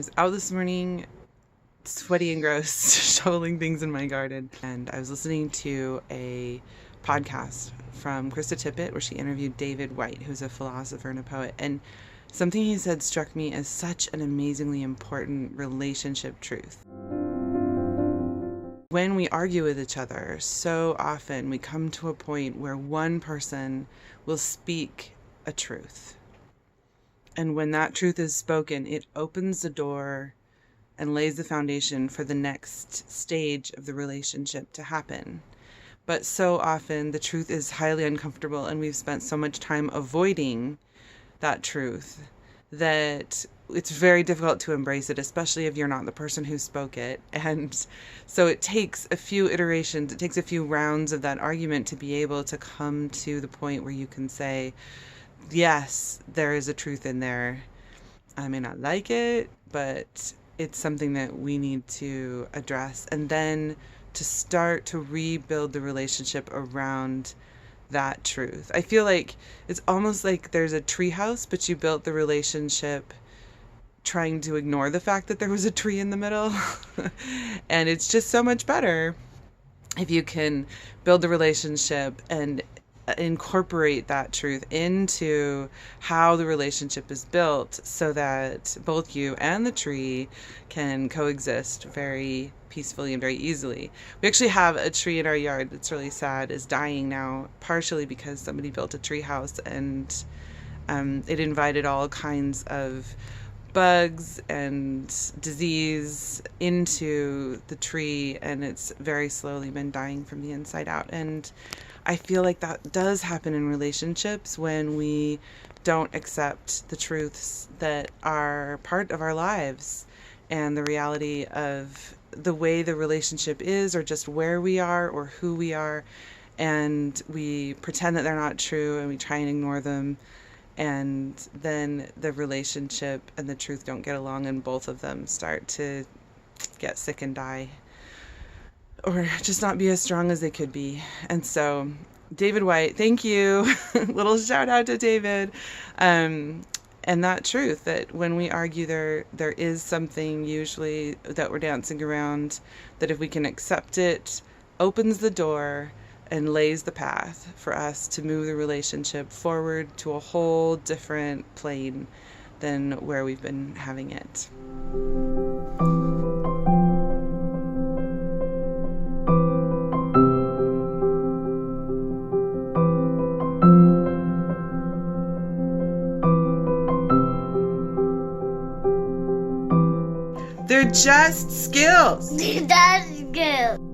was out this morning, sweaty and gross, shoveling things in my garden, and I was listening to a podcast from Krista Tippett where she interviewed David Whyte, who's a philosopher and a poet, and something he said struck me as such an amazingly important relationship truth. When we argue with each other, so often we come to a point where one person will speak a truth. And when that truth is spoken, it opens the door and lays the foundation for the next stage of the relationship to happen. But so often the truth is highly uncomfortable, and we've spent so much time avoiding that truth that it's very difficult to embrace it, especially if you're not the person who spoke it. And so it takes a few iterations, it takes a few rounds of that argument to be able to come to the point where you can say, yes, there is a truth in there. I may not like it, but it's something that we need to address. And then to start to rebuild the relationship around that truth. I feel like it's almost like there's a tree house, but you built the relationship trying to ignore the fact that there was a tree in the middle. And it's just so much better if you can build the relationship and incorporate that truth into how the relationship is built so that both you and the tree can coexist very peacefully and very easily. We actually have a tree in our yard that's really sad, is dying now, partially because somebody built a tree house and it invited all kinds of bugs and disease into the tree, and it's very slowly been dying from the inside out. And I feel like that does happen in relationships when we don't accept the truths that are part of our lives and the reality of the way the relationship is, or just where we are or who we are, and we pretend that they're not true and we try and ignore them, and then the relationship and the truth don't get along and both of them start to get sick and die, or just not be as strong as they could be. And so David Whyte, thank you. Little shout out to David. And that truth that when we argue, there is something usually that we're dancing around, that if we can accept it, opens the door and lays the path for us to move the relationship forward to a whole different plane than where we've been having it. They're just skills. That's good.